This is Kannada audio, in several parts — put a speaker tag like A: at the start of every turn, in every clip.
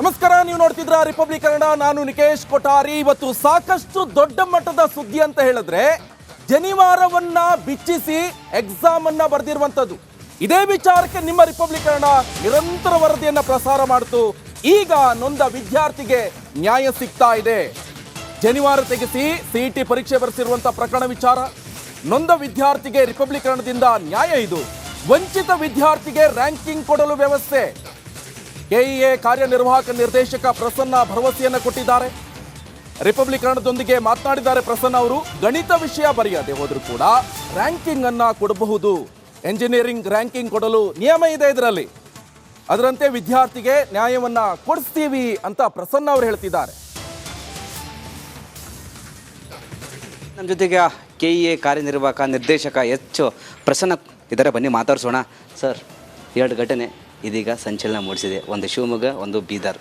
A: ನಮಸ್ಕಾರ, ನೀವು ನೋಡ್ತಿದ್ರ ರಿಪಬ್ಲಿಕ್ ಕನ್ನಡ. ನಾನು ನಿಕೇಶ್ ಕೊಠಾರಿ. ಇವತ್ತು ಸಾಕಷ್ಟು ದೊಡ್ಡ ಮಟ್ಟದ ಸುದ್ದಿ ಅಂತ ಹೇಳಿದ್ರೆ ಜನಿವಾರವನ್ನ ಬಿಚ್ಚಿಸಿ ಎಕ್ಸಾಮ್ ಅನ್ನ ಬರೆದಿರುವಂತದ್ದು. ಇದೇ ವಿಚಾರಕ್ಕೆ ನಿಮ್ಮ ರಿಪಬ್ಲಿಕ್ ಕನ್ನಡ ನಿರಂತರ ವರದಿಯನ್ನ ಪ್ರಸಾರ ಮಾಡ್ತು. ಈಗ ನೊಂದ ವಿದ್ಯಾರ್ಥಿಗೆ ನ್ಯಾಯ ಸಿಗ್ತಾ ಇದೆ. ಜನಿವಾರ ತೆಗೆಸಿ ಸಿಇಟಿ ಪರೀಕ್ಷೆ ಬರೆಸಿರುವಂತ ಪ್ರಕರಣ ವಿಚಾರ. ನೊಂದ ವಿದ್ಯಾರ್ಥಿಗೆ ರಿಪಬ್ಲಿಕ್ ಕನ್ನಡದಿಂದ ನ್ಯಾಯ ಇದು. ವಂಚಿತ ವಿದ್ಯಾರ್ಥಿಗೆ ರ್ಯಾಂಕಿಂಗ್ ಕೊಡಲು ವ್ಯವಸ್ಥೆ. ಕೆಇಎ ಕಾರ್ಯನಿರ್ವಾಹಕ ನಿರ್ದೇಶಕ ಪ್ರಸನ್ನ ಭರವಸೆಯನ್ನು ಕೊಟ್ಟಿದ್ದಾರೆ. ರಿಪಬ್ಲಿಕ್ ಕನ್ನಡದೊಂದಿಗೆ ಮಾತನಾಡಿದ್ದಾರೆ ಪ್ರಸನ್ನ ಅವರು. ಗಣಿತ ವಿಷಯ ಬರೆಯದೆ ಹೋದರೂ ಕೂಡ ರ್ಯಾಂಕಿಂಗ್ ಅನ್ನ ಕೊಡಬಹುದು. ಎಂಜಿನಿಯರಿಂಗ್ ರ್ಯಾಂಕಿಂಗ್ ಕೊಡಲು ನಿಯಮ ಇದೆ ಇದರಲ್ಲಿ. ಅದರಂತೆ ವಿದ್ಯಾರ್ಥಿಗೆ ನ್ಯಾಯವನ್ನ ಕೊಡಿಸ್ತೀವಿ ಅಂತ ಪ್ರಸನ್ನ ಅವರು ಹೇಳ್ತಿದ್ದಾರೆ.
B: ನಮ್ಮ ಜೊತೆಗೆ ಕೆಇಎ ಕಾರ್ಯನಿರ್ವಾಹಕ ನಿರ್ದೇಶಕ ಪ್ರಸನ್ನ ಇದ್ದಾರೆ. ಬನ್ನಿ ಮಾತಾಡ್ಸೋಣ. ಸರ್, 2 ಘಟನೆ ಇದೀಗ ಸಂಚಲನ ಮೂಡಿಸಿದೆ. ಒಂದು ಶಿವಮೊಗ್ಗ, ಒಂದು ಬೀದರ್.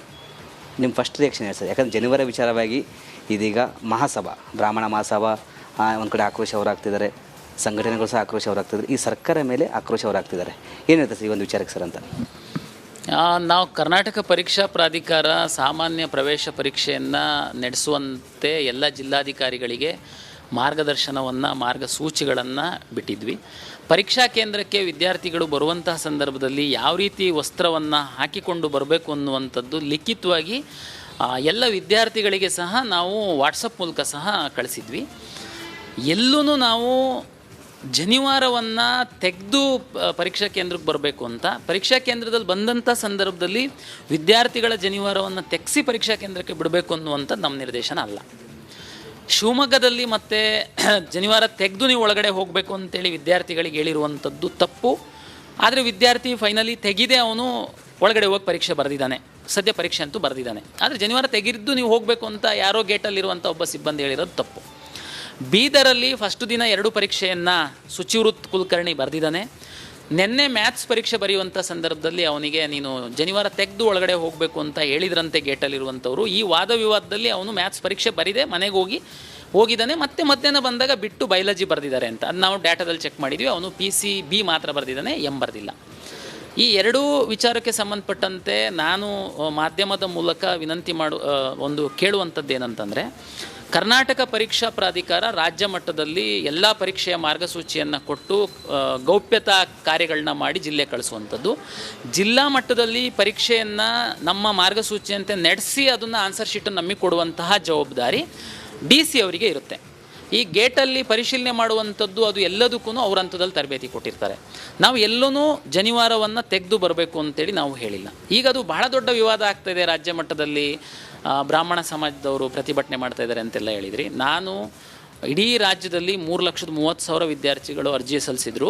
B: ನಿಮ್ಮ ಫಸ್ಟ್ ರಿಯಾಕ್ಷನ್ ಹೇಳಿ ಸರ್. ಯಾಕಂದರೆ ಜನಿವಾರ ವಿಚಾರವಾಗಿ ಇದೀಗ ಮಹಾಸಭಾ, ಬ್ರಾಹ್ಮಣ ಮಹಾಸಭಾ ಒಂದು ಕಡೆ ಆಕ್ರೋಶ ಹೊರಾಗ್ತಿದ್ದಾರೆ, ಸಂಘಟನೆಗಳು ಸಹ ಆಕ್ರೋಶ ಹೊರಾಗ್ತಿದ್ದಾರೆ, ಈ ಸರ್ಕಾರ ಮೇಲೆ ಆಕ್ರೋಶ ಹೊರಾಗ್ತಿದ್ದಾರೆ. ಏನು ಹೇಳ್ತಾರೆ ಸರ್ ಈ ಒಂದು ವಿಚಾರಕ್ಕೆ ಸರ್ ಅಂತ?
C: ನಾವು ಕರ್ನಾಟಕ ಪರೀಕ್ಷಾ ಪ್ರಾಧಿಕಾರ ಸಾಮಾನ್ಯ ಪ್ರವೇಶ ಪರೀಕ್ಷೆಯನ್ನು ನಡೆಸುವಂತೆ ಎಲ್ಲ ಜಿಲ್ಲಾಧಿಕಾರಿಗಳಿಗೆ ಮಾರ್ಗದರ್ಶನವನ್ನು, ಮಾರ್ಗಸೂಚಿಗಳನ್ನು ಬಿಟ್ಟಿದ್ವಿ. ಪರೀಕ್ಷಾ ಕೇಂದ್ರಕ್ಕೆ ವಿದ್ಯಾರ್ಥಿಗಳು ಬರುವಂತಹ ಸಂದರ್ಭದಲ್ಲಿ ಯಾವ ರೀತಿ ವಸ್ತ್ರವನ್ನು ಹಾಕಿಕೊಂಡು ಬರಬೇಕು ಅನ್ನುವಂಥದ್ದು ಲಿಖಿತವಾಗಿ ಎಲ್ಲ ವಿದ್ಯಾರ್ಥಿಗಳಿಗೆ ಸಹ ನಾವು ವಾಟ್ಸಪ್ ಮೂಲಕ ಸಹ ಕಳಿಸಿದ್ವಿ. ಎಲ್ಲೂ ನಾವು ಜನಿವಾರವನ್ನು ತೆಗೆದು ಪರೀಕ್ಷಾ ಕೇಂದ್ರಕ್ಕೆ ಬರಬೇಕು ಅಂತ, ಪರೀಕ್ಷಾ ಕೇಂದ್ರದಲ್ಲಿ ಬಂದಂಥ ಸಂದರ್ಭದಲ್ಲಿ ವಿದ್ಯಾರ್ಥಿಗಳ ಜನಿವಾರವನ್ನು ತೆಗೆಸಿ ಪರೀಕ್ಷಾ ಕೇಂದ್ರಕ್ಕೆ ಬಿಡಬೇಕು ಅನ್ನುವಂಥದ್ದು ನಮ್ಮ ನಿರ್ದೇಶನ ಅಲ್ಲ. ಶಿವಮೊಗ್ಗದಲ್ಲಿ ಮತ್ತೆ ಜನಿವಾರ ತೆಗೆದು ನೀವು ಒಳಗಡೆ ಹೋಗಬೇಕು ಅಂತೇಳಿ ವಿದ್ಯಾರ್ಥಿಗಳಿಗೆ ಹೇಳಿರುವಂಥದ್ದು ತಪ್ಪು. ಆದರೆ ವಿದ್ಯಾರ್ಥಿ ಫೈನಲಿ ತೆಗೆದೇ ಅವನು ಒಳಗಡೆ ಹೋಗಿ ಪರೀಕ್ಷೆ ಬರೆದಿದ್ದಾನೆ, ಸದ್ಯ ಪರೀಕ್ಷೆ ಅಂತೂ ಬರೆದಿದ್ದಾನೆ. ಆದರೆ ಜನಿವಾರ ತೆಗೆದು ನೀವು ಹೋಗಬೇಕು ಅಂತ ಯಾರೋ ಗೇಟಲ್ಲಿರುವಂಥ ಒಬ್ಬ ಸಿಬ್ಬಂದಿ ಹೇಳಿರೋದು ತಪ್ಪು. ಬೀದರಲ್ಲಿ ಫಸ್ಟ್ ದಿನ 2 ಪರೀಕ್ಷೆಯನ್ನು ಶುಚಿವೃತ್ ಕುಲಕರ್ಣಿ ಬರೆದಿದ್ದಾನೆ. ನಿನ್ನೆ ಮ್ಯಾಥ್ಸ್ ಪರೀಕ್ಷೆ ಬರೆಯುವಂಥ ಸಂದರ್ಭದಲ್ಲಿ ಅವನಿಗೆ ನೀನು ಜನಿವಾರ ತೆಗೆದು ಒಳಗಡೆ ಹೋಗಬೇಕು ಅಂತ ಹೇಳಿದ್ರಂತೆ ಗೇಟಲ್ಲಿರುವಂಥವ್ರು. ಈ ವಾದ ವಿವಾದದಲ್ಲಿ ಅವನು ಮ್ಯಾಥ್ಸ್ ಪರೀಕ್ಷೆ ಬರೀದೆ ಮನೆಗೆ ಹೋಗಿದ್ದಾನೆ. ಮತ್ತೆ ಮಧ್ಯಾಹ್ನ ಬಂದಾಗ ಬಿಟ್ಟು ಬಯಾಲಜಿ ಬರೆದಿದ್ದಾರೆ ಅಂತ ಅದು ನಾವು ಡಾಟಾದಲ್ಲಿ ಚೆಕ್ ಮಾಡಿದ್ವಿ. ಅವನು PCB ಮಾತ್ರ ಬರೆದಿದ್ದಾನೆ, M ಬರೆದಿಲ್ಲ. ಈ 2 ವಿಚಾರಕ್ಕೆ ಸಂಬಂಧಪಟ್ಟಂತೆ ನಾನು ಮಾಧ್ಯಮದ ಮೂಲಕ ವಿನಂತಿ ಕೇಳುವಂಥದ್ದು ಏನಂತಂದರೆ, ಕರ್ನಾಟಕ ಪರೀಕ್ಷಾ ಪ್ರಾಧಿಕಾರ ರಾಜ್ಯ ಮಟ್ಟದಲ್ಲಿ ಎಲ್ಲ ಪರೀಕ್ಷೆಯ ಮಾರ್ಗಸೂಚಿಯನ್ನು ಕೊಟ್ಟು ಗೌಪ್ಯತಾ ಕಾರ್ಯಗಳನ್ನ ಮಾಡಿ ಜಿಲ್ಲೆ ಕಳಿಸುವಂಥದ್ದು. ಜಿಲ್ಲಾ ಮಟ್ಟದಲ್ಲಿ ಪರೀಕ್ಷೆಯನ್ನು ನಮ್ಮ ಮಾರ್ಗಸೂಚಿಯಂತೆ ನಡೆಸಿ ಅದನ್ನು ಆನ್ಸರ್ ಶೀಟನ್ನು ನಮಗೆ ಕೊಡುವಂತಹ ಜವಾಬ್ದಾರಿ DC ಅವರಿಗೆ ಇರುತ್ತೆ. ಈ ಗೇಟಲ್ಲಿ ಪರಿಶೀಲನೆ ಮಾಡುವಂಥದ್ದು ಅದು ಎಲ್ಲದಕ್ಕೂ ಅವ್ರ ಹಂತದಲ್ಲಿ ತರಬೇತಿ ಕೊಟ್ಟಿರ್ತಾರೆ. ನಾವು ಎಲ್ಲೂ ಜನಿವಾರವನ್ನು ತೆಗೆದು ಬರಬೇಕು ಅಂತೇಳಿ ನಾವು ಹೇಳಿಲ್ಲ. ಈಗ ಅದು ಬಹಳ ದೊಡ್ಡ ವಿವಾದ ಆಗ್ತಾಯಿದೆ ರಾಜ್ಯ ಮಟ್ಟದಲ್ಲಿ. ಬ್ರಾಹ್ಮಣ ಸಮಾಜದವರು ಪ್ರತಿಭಟನೆ ಮಾಡ್ತಾ ಇದ್ದಾರೆ ಅಂತೆಲ್ಲ ಹೇಳಿದ್ರಿ. ನಾನು ಇಡೀ ರಾಜ್ಯದಲ್ಲಿ 3,30,000 ವಿದ್ಯಾರ್ಥಿಗಳು ಅರ್ಜಿ ಸಲ್ಲಿಸಿದ್ರು.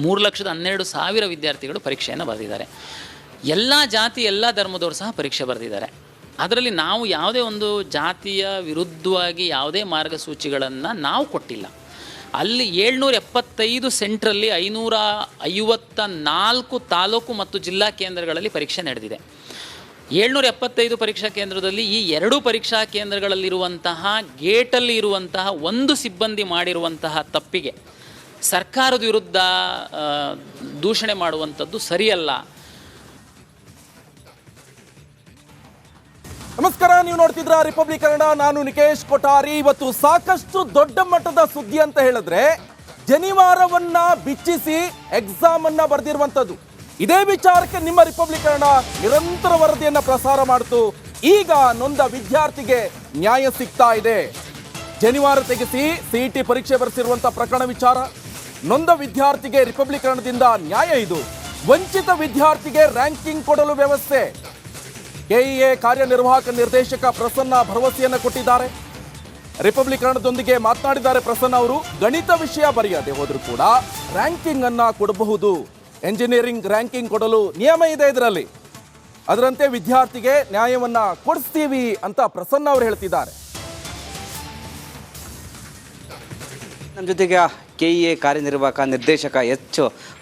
C: 3,12,000 ವಿದ್ಯಾರ್ಥಿಗಳು ಪರೀಕ್ಷೆಯನ್ನು ಬರೆದಿದ್ದಾರೆ. ಎಲ್ಲ ಜಾತಿ, ಎಲ್ಲ ಧರ್ಮದವರು ಸಹ ಪರೀಕ್ಷೆ ಬರೆದಿದ್ದಾರೆ. ಅದರಲ್ಲಿ ನಾವು ಯಾವುದೇ ಒಂದು ಜಾತಿಯ ವಿರುದ್ಧವಾಗಿ ಯಾವುದೇ ಮಾರ್ಗಸೂಚಿಗಳನ್ನು ನಾವು ಕೊಟ್ಟಿಲ್ಲ. ಅಲ್ಲಿ 775 ಸೆಂಟ್ರಲ್ಲಿ 554 ತಾಲೂಕು ಮತ್ತು ಜಿಲ್ಲಾ ಕೇಂದ್ರಗಳಲ್ಲಿ ಪರೀಕ್ಷೆ ನಡೆದಿದೆ. 775 ಪರೀಕ್ಷಾ ಕೇಂದ್ರದಲ್ಲಿ ಈ 2 ಪರೀಕ್ಷಾ ಕೇಂದ್ರಗಳಲ್ಲಿರುವಂತಹ ಗೇಟಲ್ಲಿ ಇರುವಂತಹ ಒಂದು ಸಿಬ್ಬಂದಿ ಮಾಡಿರುವಂತಹ ತಪ್ಪಿಗೆ ಸರ್ಕಾರದ ವಿರುದ್ಧ ದೂಷಣೆ ಮಾಡುವಂಥದ್ದು ಸರಿಯಲ್ಲ.
A: ನಮಸ್ಕಾರ, ನೀವು ನೋಡ್ತಿದ್ರ ರಿಪಬ್ಲಿಕ್ ಕನ್ನಡ. ನಾನು ನಿಕೇಶ್ ಕೊಠಾರಿ. ಇವತ್ತು ಸಾಕಷ್ಟು ದೊಡ್ಡ ಮಟ್ಟದ ಸುದ್ದಿ ಅಂತ ಹೇಳಿದ್ರೆ ಜನಿವಾರವನ್ನ ಬಿಚ್ಚಿಸಿ ಎಕ್ಸಾಮ್ ಅನ್ನ ಬರೆದಿರುವಂತದ್ದು. ಇದೇ ವಿಚಾರಕ್ಕೆ ನಿಮ್ಮ ರಿಪಬ್ಲಿಕ್ ಕನ್ನಡ ನಿರಂತರ ವರದಿಯನ್ನ ಪ್ರಸಾರ ಮಾಡ್ತು. ಈಗ ನೊಂದ ವಿದ್ಯಾರ್ಥಿಗೆ ನ್ಯಾಯ ಸಿಗ್ತಾ ಇದೆ. ಜನಿವಾರ ತೆಗೆಸಿ ಸಿಇಟಿ ಪರೀಕ್ಷೆ ಬರೆಸಿರುವಂತ ಪ್ರಕರಣ ವಿಚಾರ. ನೊಂದ ವಿದ್ಯಾರ್ಥಿಗೆ ರಿಪಬ್ಲಿಕ್ ಕನ್ನಡದಿಂದ ನ್ಯಾಯ ಇದು. ವಂಚಿತ ವಿದ್ಯಾರ್ಥಿಗೆ ರ್ಯಾಂಕಿಂಗ್ ಕೊಡಲು ವ್ಯವಸ್ಥೆ. ಕೆಇಎ ಕಾರ್ಯನಿರ್ವಾಹಕ ನಿರ್ದೇಶಕ ಪ್ರಸನ್ನ ಭರವಸೆಯನ್ನು ಕೊಟ್ಟಿದ್ದಾರೆ. ರಿಪಬ್ಲಿಕ್ ಕನ್ನಡದೊಂದಿಗೆ ಮಾತನಾಡಿದ್ದಾರೆ ಪ್ರಸನ್ನ ಅವರು. ಗಣಿತ ವಿಷಯ ಬರೆಯದೆ ಹೋದರೂ ಕೂಡ ರ್ಯಾಂಕಿಂಗ್ ಅನ್ನ ಕೊಡಬಹುದು. ಎಂಜಿನಿಯರಿಂಗ್ ರ್ಯಾಂಕಿಂಗ್ ಕೊಡಲು ನಿಯಮ ಇದೆ ಇದರಲ್ಲಿ. ಅದರಂತೆ ವಿದ್ಯಾರ್ಥಿಗೆ ನ್ಯಾಯವನ್ನ ಕೊಡಿಸ್ತೀವಿ ಅಂತ ಪ್ರಸನ್ನ ಅವರು ಹೇಳ್ತಿದ್ದಾರೆ.
B: ನಮ್ಮ ಜೊತೆಗೆ ಕೆಇಎ ಕಾರ್ಯನಿರ್ವಾಹಕ ನಿರ್ದೇಶಕ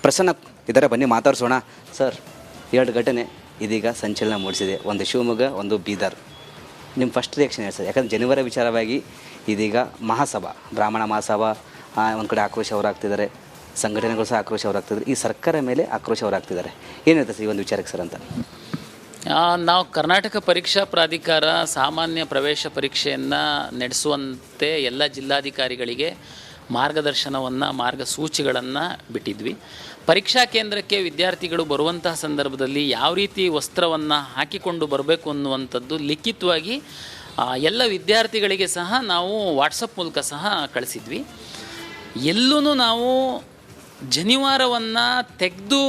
B: ಪ್ರಸನ್ನ ಇದ್ದಾರೆ. ಬನ್ನಿ ಮಾತಾಡ್ಸೋಣ. ಸರ್, 2 ಘಟನೆ ಇದೀಗ ಸಂಚಲನ ಮೂಡಿಸಿದೆ. ಒಂದು ಶಿವಮೊಗ್ಗ, ಒಂದು ಬೀದರ್. ನಿಮ್ಮ ಫಸ್ಟ್ ರಿಯಾಕ್ಷನ್ ಹೇಳಿ ಸರ್. ಯಾಕಂದರೆ ಜನಿವಾರ ವಿಚಾರವಾಗಿ ಇದೀಗ ಮಹಾಸಭಾ, ಬ್ರಾಹ್ಮಣ ಮಹಾಸಭಾ ಒಂದು ಕಡೆ ಆಕ್ರೋಶ ಹೊರಾಗ್ತಿದ್ದಾರೆ, ಸಂಘಟನೆಗಳು ಸಹ ಆಕ್ರೋಶ ಹೊರಾಗ್ತಿದ್ದಾರೆ, ಈ ಸರ್ಕಾರ ಮೇಲೆ ಆಕ್ರೋಶ ಹೊರಾಗ್ತಿದ್ದಾರೆ. ಏನು ಹೇಳ್ತಾರೆ ಸರ್ ಈ ಒಂದು ವಿಚಾರಕ್ಕೆ ಸರ್ ಅಂತ?
C: ನಾವು ಕರ್ನಾಟಕ ಪರೀಕ್ಷಾ ಪ್ರಾಧಿಕಾರ ಸಾಮಾನ್ಯ ಪ್ರವೇಶ ಪರೀಕ್ಷೆಯನ್ನು ನಡೆಸುವಂತೆ ಎಲ್ಲ ಜಿಲ್ಲಾಧಿಕಾರಿಗಳಿಗೆ ಮಾರ್ಗದರ್ಶನವನ್ನು ಮಾರ್ಗಸೂಚಿಗಳನ್ನು ಬಿಟ್ಟಿದ್ವಿ. ಪರೀಕ್ಷಾ ಕೇಂದ್ರಕ್ಕೆ ವಿದ್ಯಾರ್ಥಿಗಳು ಬರುವಂತಹ ಸಂದರ್ಭದಲ್ಲಿ ಯಾವ ರೀತಿ ವಸ್ತ್ರವನ್ನು ಹಾಕಿಕೊಂಡು ಬರಬೇಕು ಅನ್ನುವಂಥದ್ದು ಲಿಖಿತವಾಗಿ ಎಲ್ಲ ವಿದ್ಯಾರ್ಥಿಗಳಿಗೆ ಸಹ ನಾವು ವಾಟ್ಸಪ್ ಮೂಲಕ ಸಹ ಕಳಿಸಿದ್ವಿ. ಎಲ್ಲೂ ನಾವು ಜನಿವಾರವನ್ನು ತೆಗೆದು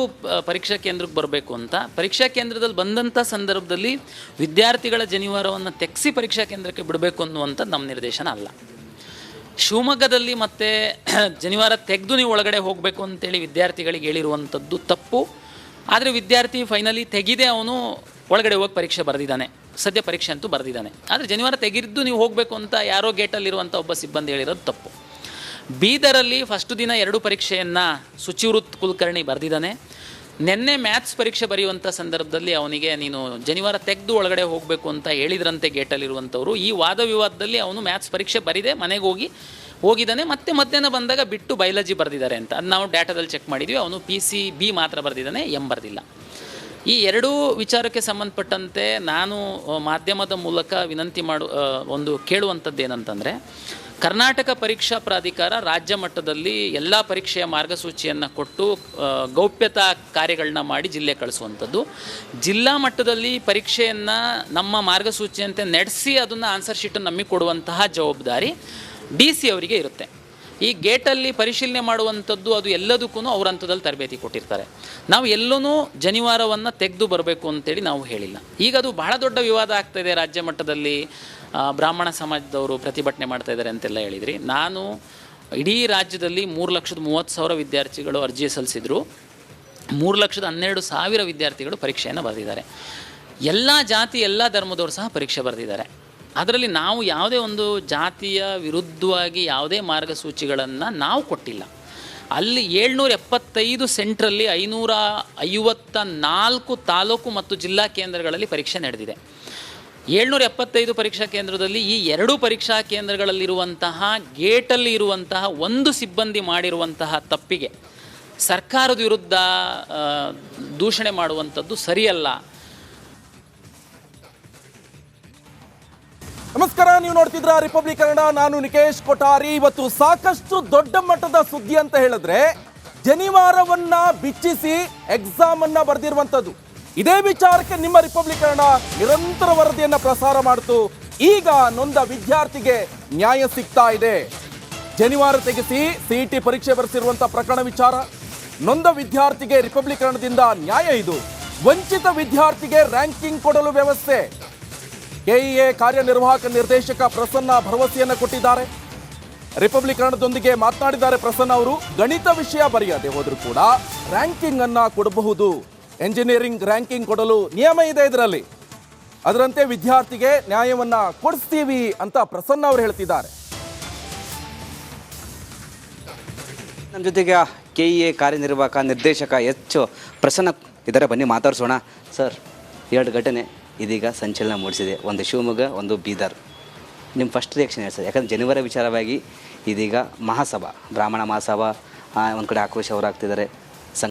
C: ಪರೀಕ್ಷಾ ಕೇಂದ್ರಕ್ಕೆ ಬರಬೇಕು ಅಂತ, ಪರೀಕ್ಷಾ ಕೇಂದ್ರದಲ್ಲಿ ಬಂದಂಥ ಸಂದರ್ಭದಲ್ಲಿ ವಿದ್ಯಾರ್ಥಿಗಳ ಜನಿವಾರವನ್ನು ತೆಗೆಸಿ ಪರೀಕ್ಷಾ ಕೇಂದ್ರಕ್ಕೆ ಬಿಡಬೇಕು ಅನ್ನುವಂಥದ್ದು ನಮ್ಮ ನಿರ್ದೇಶನ ಅಲ್ಲ. ಶಿವಮೊಗ್ಗದಲ್ಲಿ ಮತ್ತೆ ಜನಿವಾರ ತೆಗೆದು ನೀವು ಒಳಗಡೆ ಹೋಗಬೇಕು ಅಂತೇಳಿ ವಿದ್ಯಾರ್ಥಿಗಳಿಗೆ ಹೇಳಿರುವಂಥದ್ದು ತಪ್ಪು. ಆದರೆ ವಿದ್ಯಾರ್ಥಿ ಫೈನಲಿ ತೆಗೆದೇ ಅವನು ಒಳಗಡೆ ಹೋಗಿ ಪರೀಕ್ಷೆ ಬರೆದಿದ್ದಾನೆ, ಸದ್ಯ ಪರೀಕ್ಷೆ ಅಂತೂ ಬರೆದಿದ್ದಾನೆ. ಆದರೆ ಜನಿವಾರ ತೆಗೆದು ನೀವು ಹೋಗಬೇಕು ಅಂತ ಯಾರೋ ಗೇಟಲ್ಲಿರುವಂಥ ಒಬ್ಬ ಸಿಬ್ಬಂದಿ ಹೇಳಿರೋದು ತಪ್ಪು. ಬೀದರಲ್ಲಿ ಫಸ್ಟ್ ದಿನ 2 ಪರೀಕ್ಷೆಯನ್ನು ಸುಚಿವೃತ್ ಕುಲಕರ್ಣಿ ಬರೆದಿದ್ದಾನೆ. ನಿನ್ನೆ ಮ್ಯಾಥ್ಸ್ ಪರೀಕ್ಷೆ ಬರೆಯುವಂಥ ಸಂದರ್ಭದಲ್ಲಿ ಅವನಿಗೆ ನೀನು ಜನಿವಾರ ತೆಗೆದು ಒಳಗಡೆ ಹೋಗಬೇಕು ಅಂತ ಹೇಳಿದ್ರಂತೆ ಗೇಟಲ್ಲಿರುವಂಥವ್ರು. ಈ ವಾದ ವಿವಾದದಲ್ಲಿ ಅವನು ಮ್ಯಾಥ್ಸ್ ಪರೀಕ್ಷೆ ಬರೀದೆ ಮನೆಗೆ ಹೋಗಿದ್ದಾನೆ. ಮತ್ತೆ ಮಧ್ಯಾಹ್ನ ಬಂದಾಗ ಬಿಟ್ಟು ಬಯಾಲಜಿ ಬರೆದಿದ್ದಾರೆ ಅಂತ ಅದು ನಾವು ಡಾಟಾದಲ್ಲಿ ಚೆಕ್ ಮಾಡಿದ್ವಿ. ಅವನು PCB ಮಾತ್ರ ಬರೆದಿದ್ದಾನೆ, M ಬರೆದಿಲ್ಲ. ಈ 2 ವಿಚಾರಕ್ಕೆ ಸಂಬಂಧಪಟ್ಟಂತೆ ನಾನು ಮಾಧ್ಯಮದ ಮೂಲಕ ವಿನಂತಿ ಕೇಳುವಂಥದ್ದು ಏನಂತಂದರೆ, ಕರ್ನಾಟಕ ಪರೀಕ್ಷಾ ಪ್ರಾಧಿಕಾರ ರಾಜ್ಯ ಮಟ್ಟದಲ್ಲಿ ಎಲ್ಲ ಪರೀಕ್ಷೆಯ ಮಾರ್ಗಸೂಚಿಯನ್ನು ಕೊಟ್ಟು ಗೌಪ್ಯತಾ ಕಾರ್ಯಗಳನ್ನ ಮಾಡಿ ಜಿಲ್ಲೆ ಕಳಿಸುವಂಥದ್ದು. ಜಿಲ್ಲಾ ಮಟ್ಟದಲ್ಲಿ ಪರೀಕ್ಷೆಯನ್ನು ನಮ್ಮ ಮಾರ್ಗಸೂಚಿಯಂತೆ ನಡೆಸಿ ಅದನ್ನು ಆನ್ಸರ್ ಶೀಟನ್ನು ನಮಗೆ ಕೊಡುವಂತಹ ಜವಾಬ್ದಾರಿ DC ಅವರಿಗೆ ಇರುತ್ತೆ. ಈ ಗೇಟಲ್ಲಿ ಪರಿಶೀಲನೆ ಮಾಡುವಂಥದ್ದು ಅದು ಎಲ್ಲದಕ್ಕೂ ಅವ್ರ ಹಂತದಲ್ಲಿ ತರಬೇತಿ ಕೊಟ್ಟಿರ್ತಾರೆ. ನಾವು ಎಲ್ಲೂ ಜನಿವಾರವನ್ನು ತೆಗೆದು ಬರಬೇಕು ಅಂತೇಳಿ ನಾವು ಹೇಳಿಲ್ಲ. ಈಗ ಅದು ಬಹಳ ದೊಡ್ಡ ವಿವಾದ ಆಗ್ತಾಯಿದೆ ರಾಜ್ಯ ಮಟ್ಟದಲ್ಲಿ. ಬ್ರಾಹ್ಮಣ ಸಮಾಜದವರು ಪ್ರತಿಭಟನೆ ಮಾಡ್ತಾಯಿದ್ದಾರೆ ಅಂತೆಲ್ಲ ಹೇಳಿದ್ರಿ. ನಾನು ಇಡೀ ರಾಜ್ಯದಲ್ಲಿ 3,30,000 ವಿದ್ಯಾರ್ಥಿಗಳು ಅರ್ಜಿ ಸಲ್ಲಿಸಿದ್ರು. 3,12,000 ವಿದ್ಯಾರ್ಥಿಗಳು ಪರೀಕ್ಷೆಯನ್ನು ಬರೆದಿದ್ದಾರೆ. ಎಲ್ಲ ಜಾತಿ ಎಲ್ಲ ಧರ್ಮದವರು ಸಹ ಪರೀಕ್ಷೆ ಬರೆದಿದ್ದಾರೆ. ಅದರಲ್ಲಿ ನಾವು ಯಾವುದೇ ಒಂದು ಜಾತಿಯ ವಿರುದ್ಧವಾಗಿ ಯಾವುದೇ ಮಾರ್ಗಸೂಚಿಗಳನ್ನು ನಾವು ಕೊಟ್ಟಿಲ್ಲ. ಅಲ್ಲಿ 775 ಸೆಂಟ್ರಲ್ಲಿ 554 ತಾಲೂಕು ಮತ್ತು ಜಿಲ್ಲಾ ಕೇಂದ್ರಗಳಲ್ಲಿ ಪರೀಕ್ಷೆ ನಡೆದಿದೆ. 775 ಪರೀಕ್ಷಾ ಕೇಂದ್ರದಲ್ಲಿ ಈ 2 ಪರೀಕ್ಷಾ ಕೇಂದ್ರಗಳಲ್ಲಿರುವಂತಹ ಗೇಟಲ್ಲಿ ಇರುವಂತಹ ಒಂದು ಸಿಬ್ಬಂದಿ ಮಾಡಿರುವಂತಹ ತಪ್ಪಿಗೆ ಸರ್ಕಾರದ ವಿರುದ್ಧ ದೂಷಣೆ ಮಾಡುವಂಥದ್ದು ಸರಿಯಲ್ಲ.
A: ನಮಸ್ಕಾರ, ನೀವು ನೋಡ್ತಿದ್ರ ರಿಪಬ್ಲಿಕ್ ಕನ್ನಡ. ನಾನು ನಿಕೇಶ್ ಕೊಠಾರಿ. ಇವತ್ತು ಸಾಕಷ್ಟು ದೊಡ್ಡ ಮಟ್ಟದ ಸುದ್ದಿ ಅಂತ ಹೇಳಿದ್ರೆ, ಜನಿವಾರವನ್ನ ಬಿಚ್ಚಿಸಿ ಎಕ್ಸಾಮ್ ಅನ್ನ ಬರೆದಿರುವಂತದ್ದು. ಇದೇ ವಿಚಾರಕ್ಕೆ ನಿಮ್ಮ ರಿಪಬ್ಲಿಕ್ ಕನ್ನಡ ನಿರಂತರ ವರದಿಯನ್ನ ಪ್ರಸಾರ ಮಾಡ್ತು. ಈಗ ನೊಂದ ವಿದ್ಯಾರ್ಥಿಗೆ ನ್ಯಾಯ ಸಿಗ್ತಾ ಇದೆ. ಜನಿವಾರ ತೆಗೆಸಿ CET ಪರೀಕ್ಷೆ ಬರೆಸಿರುವಂತ ಪ್ರಕರಣ ವಿಚಾರ. ನೊಂದ ವಿದ್ಯಾರ್ಥಿಗೆ ರಿಪಬ್ಲಿಕ್ ಕನ್ನಡದಿಂದ ನ್ಯಾಯ ಇದು. ವಂಚಿತ ವಿದ್ಯಾರ್ಥಿಗೆ ರ್ಯಾಂಕಿಂಗ್ ಕೊಡಲು ವ್ಯವಸ್ಥೆ. KEA ಕಾರ್ಯನಿರ್ವಾಹಕ ನಿರ್ದೇಶಕ ಪ್ರಸನ್ನ ಭರವಸೆಯನ್ನು ಕೊಟ್ಟಿದ್ದಾರೆ. ರಿಪಬ್ಲಿಕ್ ಕನ್ನಡದೊಂದಿಗೆ ಮಾತನಾಡಿದ್ದಾರೆ ಪ್ರಸನ್ನ ಅವರು. ಗಣಿತ ವಿಷಯ ಬರೆಯದೆ ಹೋದರೂ ಕೂಡ ರ್ಯಾಂಕಿಂಗ್ ಅನ್ನ ಕೊಡಬಹುದು. ಎಂಜಿನಿಯರಿಂಗ್ ರ್ಯಾಂಕಿಂಗ್ ಕೊಡಲು ನಿಯಮ ಇದೆ ಇದರಲ್ಲಿ. ಅದರಂತೆ ವಿದ್ಯಾರ್ಥಿಗೆ ನ್ಯಾಯವನ್ನ ಕೊಡಿಸ್ತೀವಿ ಅಂತ ಪ್ರಸನ್ನ ಅವರು ಹೇಳ್ತಿದ್ದಾರೆ.
B: ನಮ್ಮ ಜೊತೆಗೆ KEA ಕಾರ್ಯನಿರ್ವಾಹಕ ನಿರ್ದೇಶಕ ಪ್ರಸನ್ನ ಇದ್ದಾರೆ. ಬನ್ನಿ ಮಾತಾಡ್ಸೋಣ. ಸರ್, 2 ಘಟನೆ ಇದೀಗ ಸಂಚಲನ ಮೂಡಿಸಿದೆ. ಒಂದು ಶಿವಮೊಗ್ಗ, ಒಂದು ಬೀದರ್. ನಿಮ್ಮ ಫಸ್ಟ್ ರಿಯಾಕ್ಷನ್ ಹೇಳಿ ಸರ್. ಯಾಕಂದರೆ ಜನಿವಾರ ವಿಚಾರವಾಗಿ ಇದೀಗ ಮಹಾಸಭಾ, ಬ್ರಾಹ್ಮಣ ಮಹಾಸಭಾ ಒಂದು ಕಡೆ ಆಕ್ರೋಶ ಹೊರಾಗ್ತಿದ್ದಾರೆ.